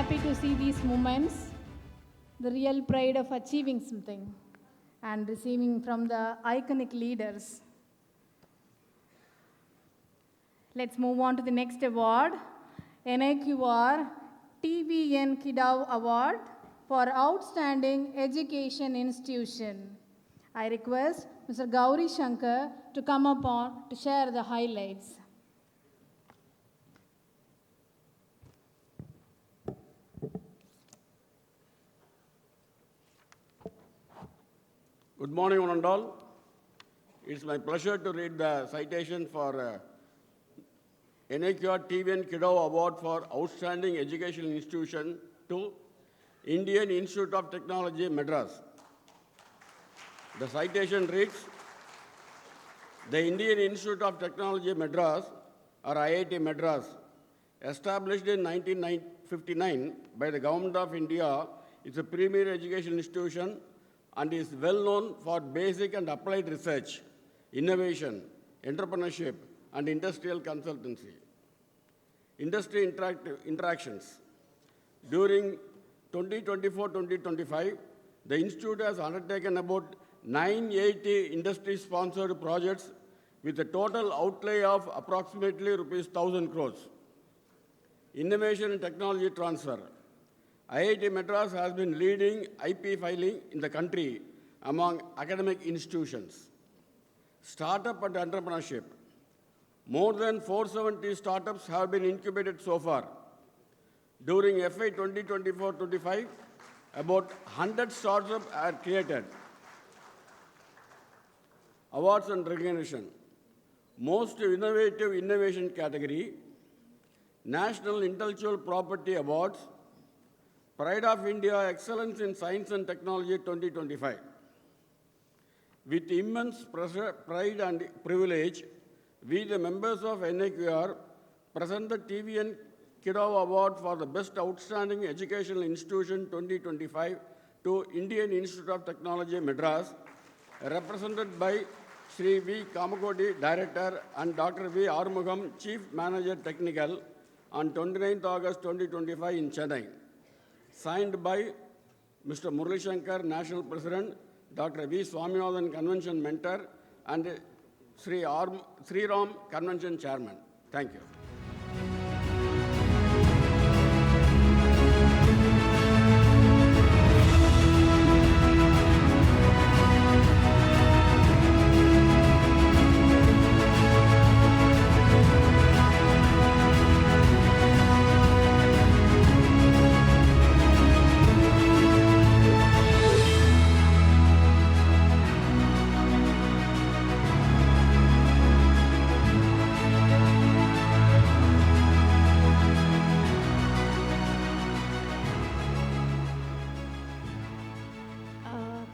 happy to see these moments, the real pride of achieving something and receiving from the iconic leaders. Let's move on to the next award, NIQR TVN Kidau Award for Outstanding Education Institution. I request Mr. Gauri Shankar to come up on to share the highlights. Good morning, one and all. It's my pleasure to read the citation for NIQR TVN Kidau Award for Outstanding Educational Institution to Indian Institute of Technology, Madras. The citation reads, the Indian Institute of Technology, Madras, or IIT Madras, established in 1959 by the Government of India, is a premier education institution and is well known for basic and applied research, innovation, entrepreneurship, and industrial consultancy. Industry interactions. During 2024-2025, the Institute has undertaken about 980 industry-sponsored projects with a total outlay of approximately rupees 1,000 crores. Innovation and technology transfer. IIT Madras has been leading IP filing in the country among academic institutions. Startup and entrepreneurship. More than 470 startups have been incubated so far. During FY 2024-25, about 100 startups are created. Awards and recognition. Most innovative innovation category, National Intellectual Property Awards, Pride of India Excellence in Science and Technology 2025. With immense pride and privilege, we, the members of NIQR, present the TVN Kidau Award for the Best Outstanding Educational Institution 2025 to Indian Institute of Technology, Madras, represented by Sri V. Kamakodi, Director, and Dr. V. Armugam, Chief Manager Technical, on 29th August 2025 in Chennai. Signed by Mr. Murali Shankar, National President, Dr. V. Swaminathan, Convention Mentor, and Sri Ram, Convention Chairman. Thank you.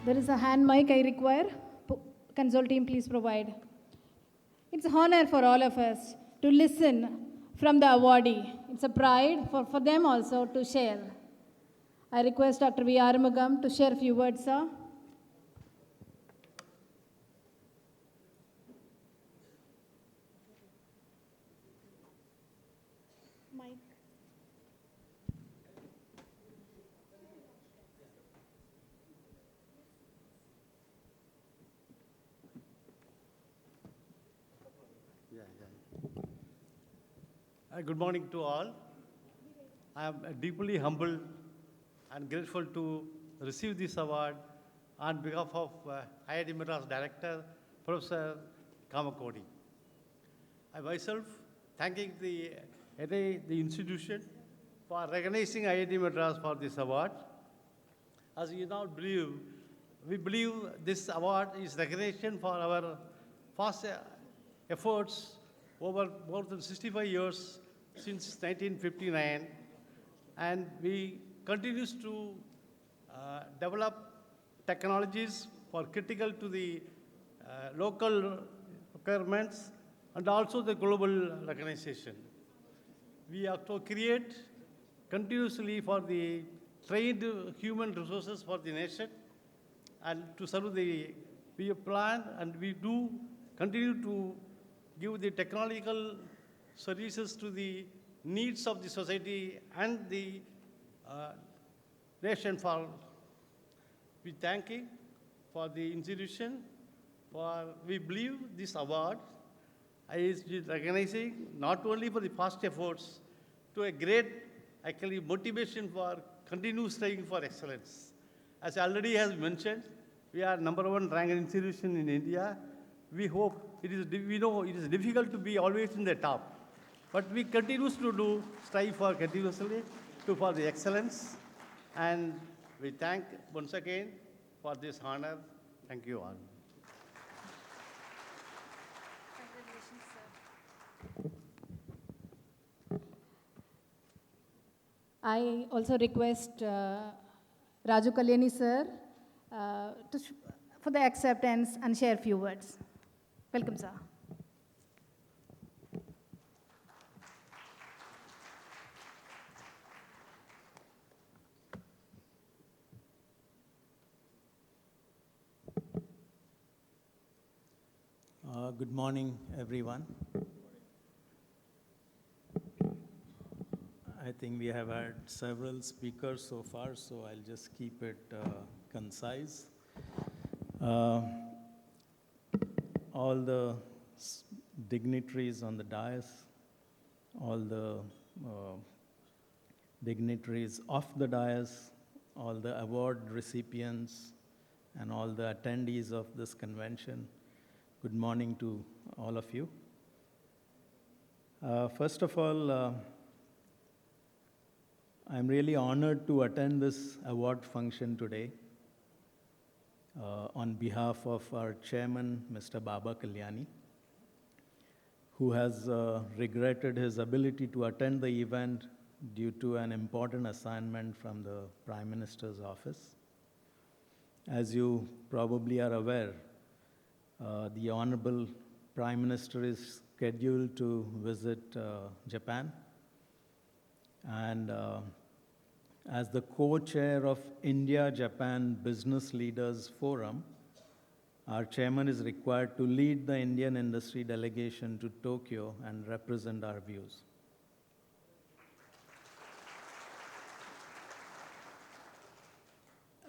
There is a hand mic I require. Console team, please provide. It's an honor for all of us to listen from the awardee. It's a pride for them also to share. I request Dr. V. Armugam to share a few words, sir. Mic. Good morning to all. I am deeply humbled and grateful to receive this award on behalf of IIT Madras Director, Professor Kamakodi. I myself thanking the institution for recognizing IIT Madras for this award. As you now believe, we believe this award is recognition for our past efforts over more than 65 years since 1959, and we continues to develop technologies for critical to the local requirements and also the global recognition. We have to create continuously for the trained human resources for the nation and to serve the, we plan and we do continue to give the technological services to the needs of the society and the nation for, we thanking for the institution for, we believe this award is recognizing not only for the past efforts to a great actually motivation for continuous striving for excellence. As already has mentioned, we are #1 ranked institution in India. We hope we know it is difficult to be always in the top, but we continue to strive for continuously for the excellence, and we thank once again for this honor. Thank you all. I also request Raju Kalyani sir for the acceptance and share few words. Welcome, sir. Good morning, everyone. I think we have had several speakers so far, so I'll just keep it concise. All the dignitaries on the dais, all the dignitaries off the dais, all the award recipients, and all the attendees of this convention, good morning to all of you. First of all, I'm really honored to attend this award function today on behalf of our chairman, Mr. Baba Kalyani, who has regretted his ability to attend the event due to an important assignment from the Prime Minister's office. As you probably are aware, the Honorable Prime Minister is scheduled to visit Japan, and as the co-chair of India-Japan Business Leaders Forum, our chairman is required to lead the Indian industry delegation to Tokyo and represent our views.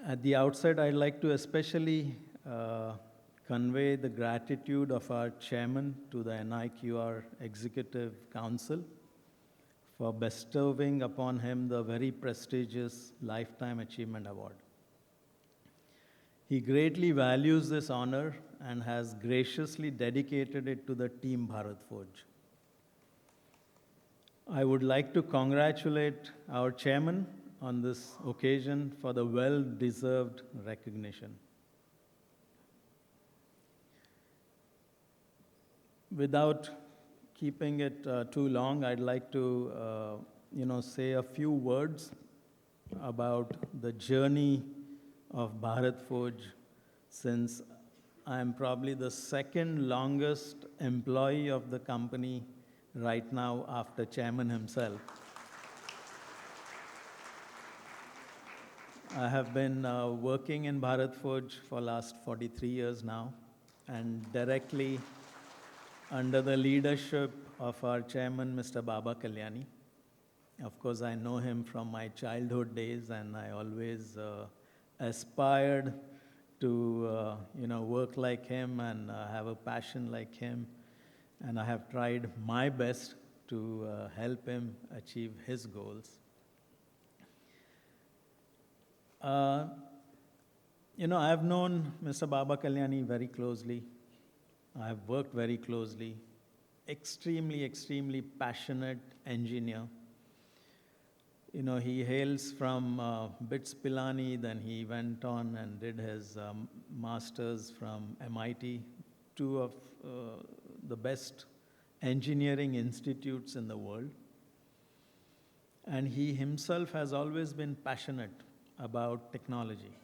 At the outset, I'd like to especially convey the gratitude of our chairman to the NIQR Executive Council for bestowing upon him the very prestigious Lifetime Achievement Award. He greatly values this honor and has graciously dedicated it to the Team Bharat Forge. I would like to congratulate our chairman on this occasion for the well-deserved recognition. Without keeping it too long, I'd like to say a few words about the journey of Bharat Forge, since I'm probably the second longest employee of the company right now after chairman himself. I have been working in Bharat Forge for last 43 years now, and directly under the leadership of our chairman, Mr. Baba Kalyani. Of course, I know him from my childhood days, and I always aspired to work like him and have a passion like him. And I have tried my best to help him achieve his goals. I have known Mr. Baba Kalyani very closely. I have worked very closely. Extremely, extremely passionate engineer. He hails from BITS Pilani, then he went on and did his master's from MIT, two of the best engineering institutes in the world. And he himself has always been passionate about technology.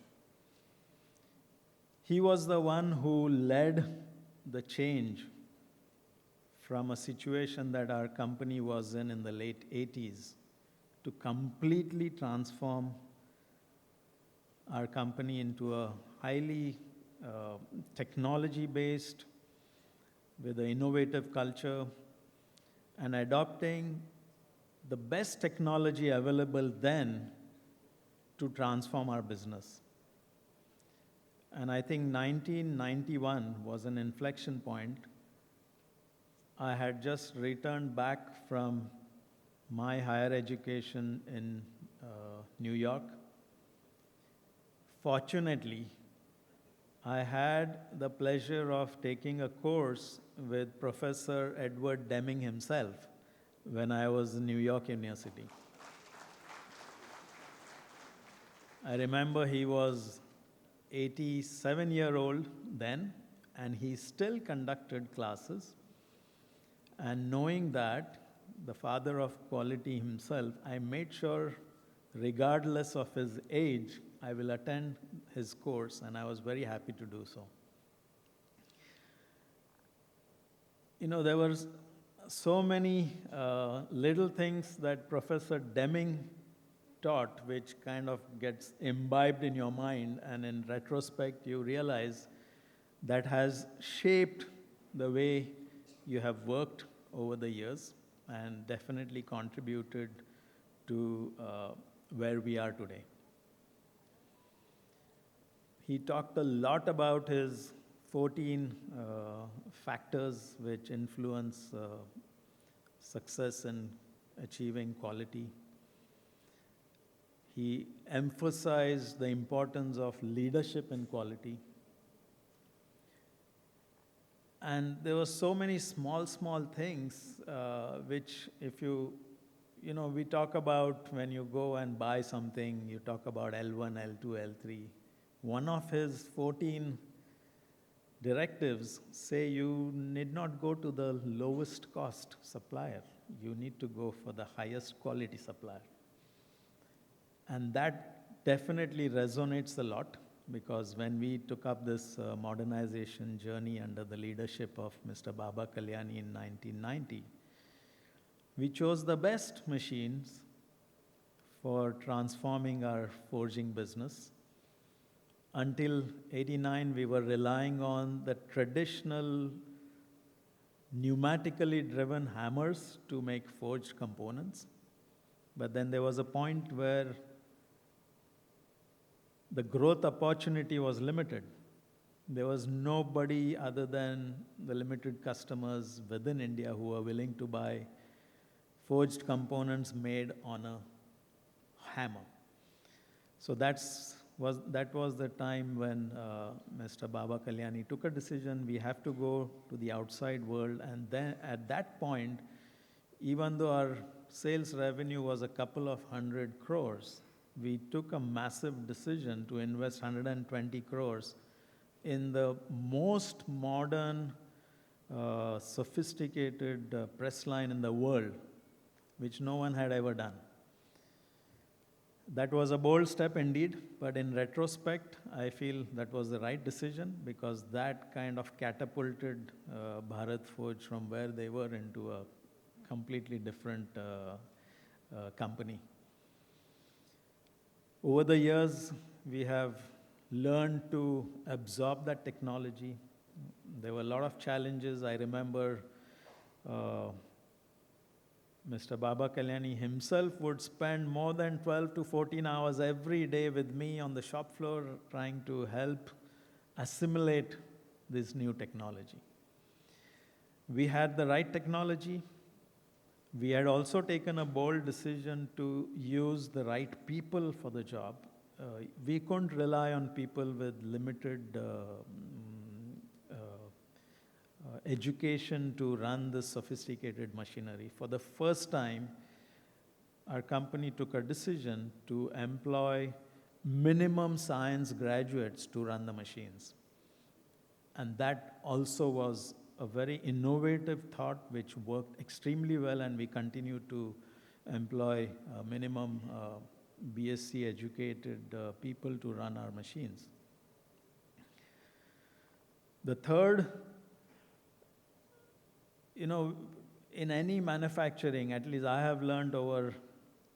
He was the one who led the change from a situation that our company was in the late 80s to completely transform our company into a highly technology-based, with an innovative culture, and adopting the best technology available then to transform our business. And I think 1991 was an inflection point. I had just returned back from my higher education in New York. Fortunately, I had the pleasure of taking a course with Professor Edward Deming himself when I was in New York University. I remember he was 87-year-old then, and he still conducted classes. And knowing that, the father of quality himself, I made sure, regardless of his age, I will attend his course, and I was very happy to do so. You know, there were so many little things that Professor Deming taught, which kind of gets imbibed in your mind, and in retrospect, you realize that has shaped the way you have worked over the years and definitely contributed to where we are today. He talked a lot about his 14 factors which influence success in achieving quality. He emphasized the importance of leadership in quality. And there were so many small things which if you know, we talk about when you go and buy something, you talk about L1, L2, L3. One of his 14 directives say you need not go to the lowest cost supplier. You need to go for the highest quality supplier. And that definitely resonates a lot, because when we took up this modernization journey under the leadership of Mr. Baba Kalyani in 1990, we chose the best machines for transforming our forging business. Until 89, we were relying on the traditional pneumatically driven hammers to make forged components. But then there was a point where the growth opportunity was limited. There was nobody other than the limited customers within India who were willing to buy forged components made on a hammer. So that was the time when Mr. Baba Kalyani took a decision. We have to go to the outside world. And then at that point, even though our sales revenue was a couple of 100 crores, we took a massive decision to invest 120 crores in the most modern, sophisticated press line in the world, which no one had ever done. That was a bold step indeed, but in retrospect, I feel that was the right decision, because that kind of catapulted Bharat Forge from where they were into a completely different company. Over the years, we have learned to absorb that technology. There were a lot of challenges. I remember Mr. Baba Kalyani himself would spend more than 12 to 14 hours every day with me on the shop floor trying to help assimilate this new technology. We had the right technology. We had also taken a bold decision to use the right people for the job. We couldn't rely on people with limited education to run this sophisticated machinery. For the first time, our company took a decision to employ minimum science graduates to run the machines. And that also was a very innovative thought which worked extremely well, and we continue to employ minimum BSc educated people to run our machines. The third, in any manufacturing, at least I have learned over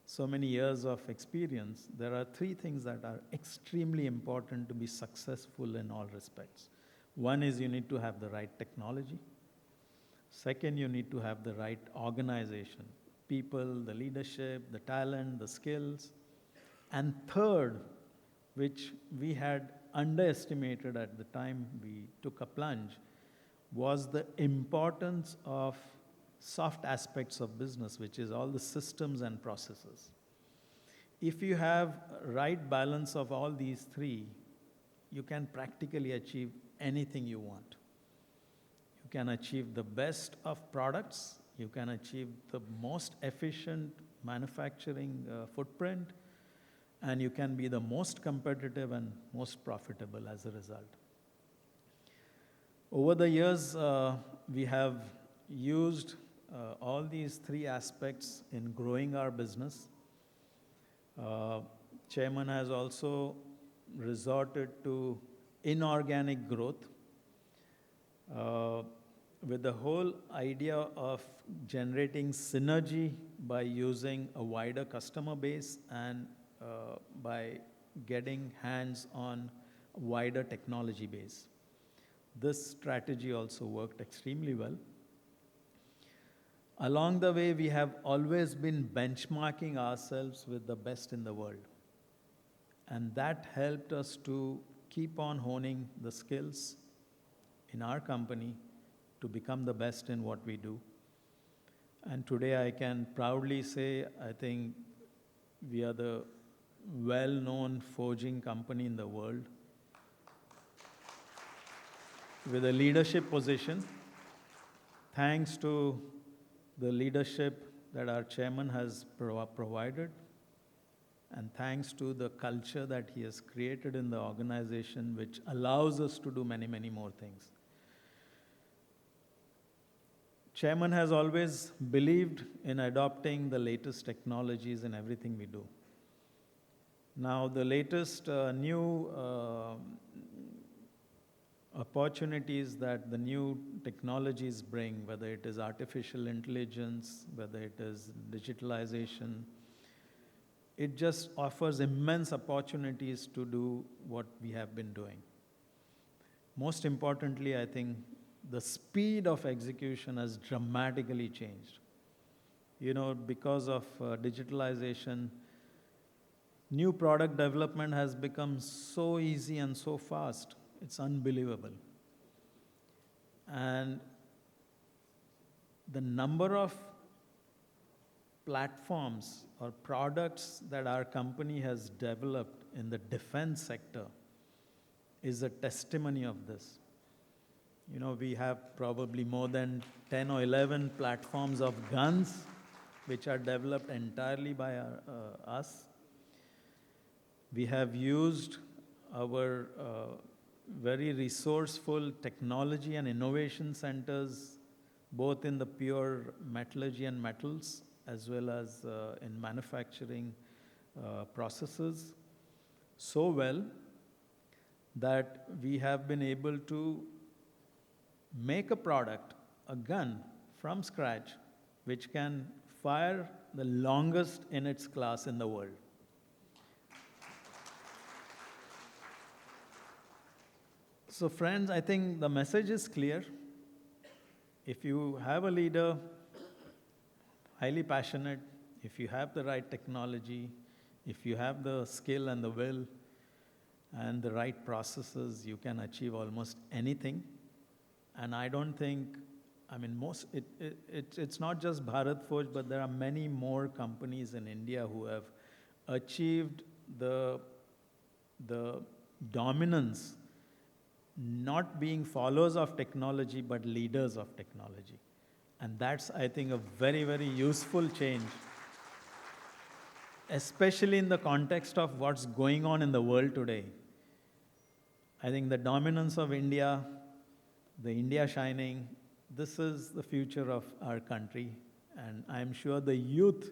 so many years of experience, there are three things that are extremely important to be successful in all respects. One is you need to have the right technology. Second, you need to have the right organization, people, the leadership, the talent, the skills. And third, which we had underestimated at the time we took a plunge, was the importance of soft aspects of business, which is all the systems and processes. If you have right balance of all these three, you can practically achieve anything you want. You can achieve the best of products, you can achieve the most efficient manufacturing footprint, and you can be the most competitive and most profitable as a result. Over the years, we have used all these three aspects in growing our business. Chairman has also resorted to inorganic growth with the whole idea of generating synergy by using a wider customer base and by getting hands on a wider technology base. This strategy also worked extremely well. Along the way, we have always been benchmarking ourselves with the best in the world. And that helped us to keep on honing the skills in our company to become the best in what we do. And today I can proudly say, I think we are the well-known forging company in the world with a leadership position, thanks to the leadership that our chairman has provided, and thanks to the culture that he has created in the organization, which allows us to do many, many more things. Chairman has always believed in adopting the latest technologies in everything we do. Now, the latest new opportunities that the new technologies bring, whether it is artificial intelligence, whether it is digitalization, it just offers immense opportunities to do what we have been doing. Most importantly, I think the speed of execution has dramatically changed. You know, because of digitalization, new product development has become so easy and so fast. It's unbelievable. And the number of platforms or products that our company has developed in the defense sector is a testimony of this. You know, we have probably more than 10 or 11 platforms of guns which are developed entirely by us. We have used our very resourceful technology and innovation centers, both in the pure metallurgy and metals, as well as in manufacturing processes, so well that we have been able to make a product, a gun, from scratch, which can fire the longest in its class in the world. So friends, I think the message is clear. If you have a leader, highly passionate, if you have the right technology, if you have the skill and the will and the right processes, you can achieve almost anything. And I don't think, I mean, it's not just Bharat Forge, but there are many more companies in India who have achieved the dominance, not being followers of technology, but leaders of technology. And that's, I think, a very, very useful change, especially in the context of what's going on in the world today. I think the dominance of India, the India shining, this is the future of our country. And I'm sure the youth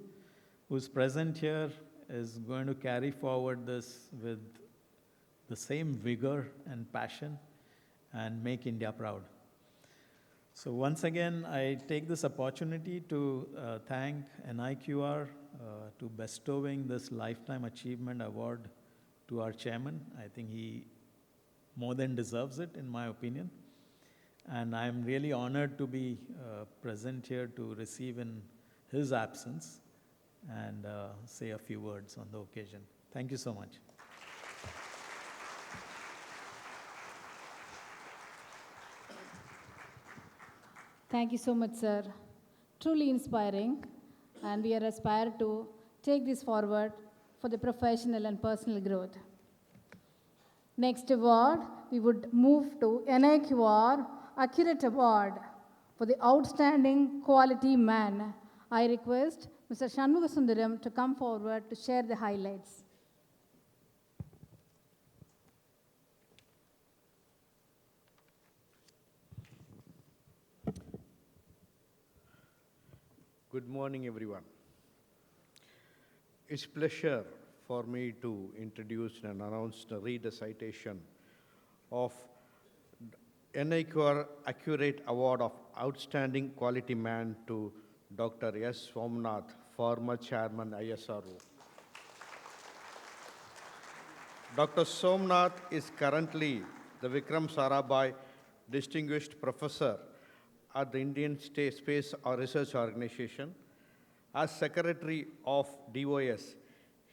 who's present here is going to carry forward this with the same vigor and passion and make India proud. So once again, I take this opportunity to thank NIQR to bestowing this Lifetime Achievement Award to our chairman. I think he more than deserves it, in my opinion. And I'm really honored to be present here to receive in his absence and say a few words on the occasion. Thank you so much. Thank you so much, sir. Truly inspiring, and we are aspired to take this forward for the professional and personal growth. Next award, we would move to NIQR Accurate Award for the Outstanding Quality Man. I request Mr. Shanmugasundaram to come forward to share the highlights. Good morning, everyone. It's a pleasure for me to introduce and read a citation of NIQR Accurate Award of Outstanding Quality Man to Dr. S. Somnath, former Chairman ISRO. Dr. Somnath is currently the Vikram Sarabhai Distinguished Professor at the Indian Space Research Organization. As Secretary of DOS,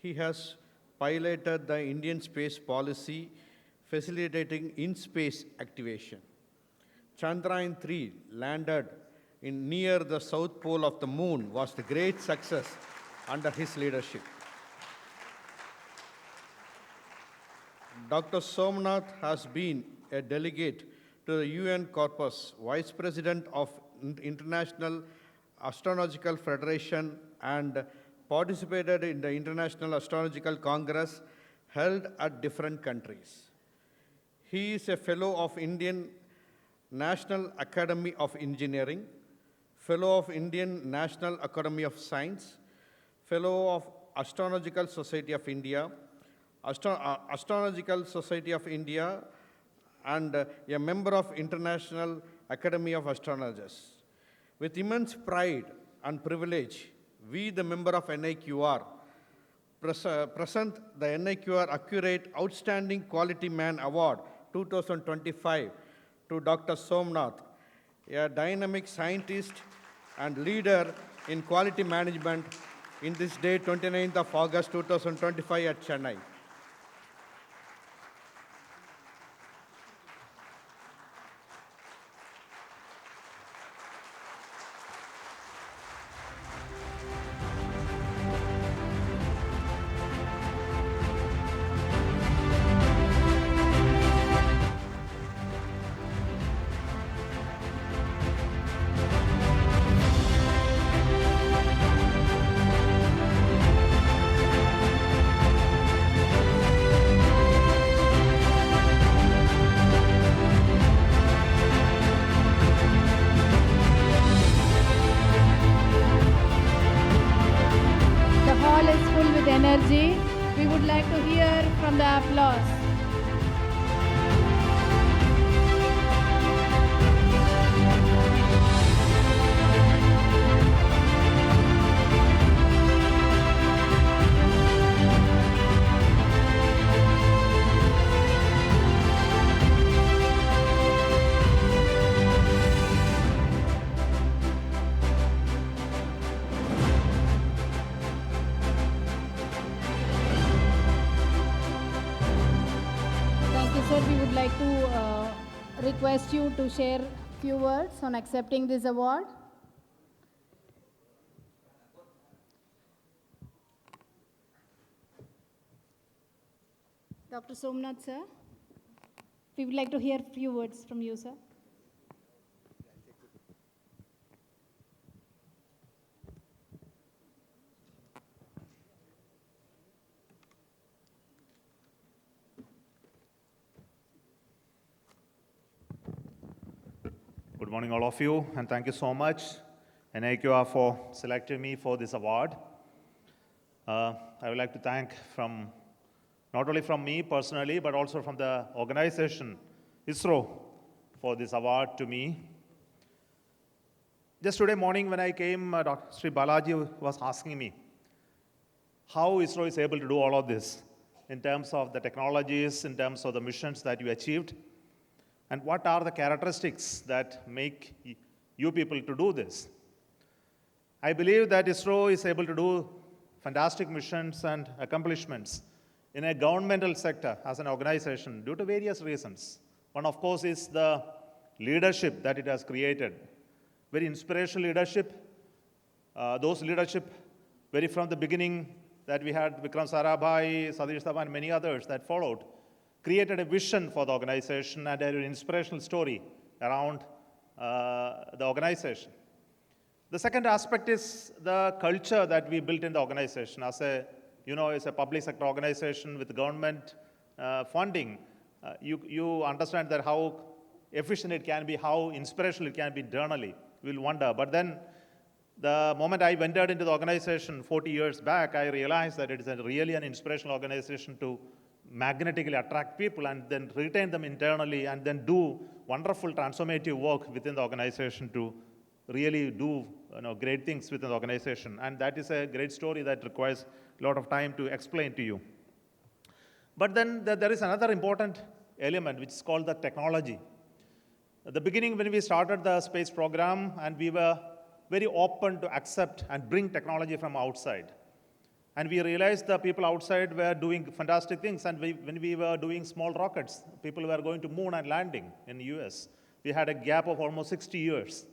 he has piloted the Indian space policy facilitating in-space activation. Chandrayaan-3 landed near the south pole of the moon was the great success under his leadership. Dr. Somnath has been a delegate to the UN Corpus, Vice President of International Astronomical Federation, and participated in the International Astronomical Congress held at different countries. He is a Fellow of Indian National Academy of Engineering, Fellow of Indian National Academy of Science, Fellow of Astronomical Society of India, Astronomical Society of India, and a member of International Academy of Astrologers. With immense pride and privilege, we, the member of NIQR, present the NIQR Accurate Outstanding Quality Man Award 2025 to Dr. Somnath, a dynamic scientist and leader in quality management in this day, 29th of August 2025 at Chennai. Energy. We would like to hear from the applause. Sir, we would like to request you to share few words on accepting this award. Dr. Somnath, sir, we would like to hear few words from you, sir. Good morning, all of you, and thank you so much, NIQR, for selecting me for this award. I would like to thank not only from me personally, but also from the organization, ISRO, for this award to me. Just today morning when I came, Dr. Sri Balaji was asking me how ISRO is able to do all of this in terms of the technologies, in terms of the missions that you achieved. And what are the characteristics that make you people to do this? I believe that ISRO is able to do fantastic missions and accomplishments in a governmental sector as an organization due to various reasons. One, of course, is the leadership that it has created. Very inspirational leadership. Those leadership, very from the beginning that we had Vikram Sarabhai, Satish Dhawan, and many others that followed, created a vision for the organization and an inspirational story around the organization. The second aspect is the culture that we built in the organization. As a, it's a public sector organization with government funding. You understand that how efficient it can be, how inspirational it can be internally. We'll wonder. But then the moment I entered into the organization 40 years back, I realized that it is really an inspirational organization to magnetically attract people and then retain them internally and then do wonderful transformative work within the organization to really do great things within the organization. And that is a great story that requires a lot of time to explain to you. But then there is another important element which is called the technology. At the beginning when we started the space program, and we were very open to accept and bring technology from outside. And we realized the people outside were doing fantastic things. And when we were doing small rockets, people were going to moon and landing in the US. We had a gap of almost 60 years.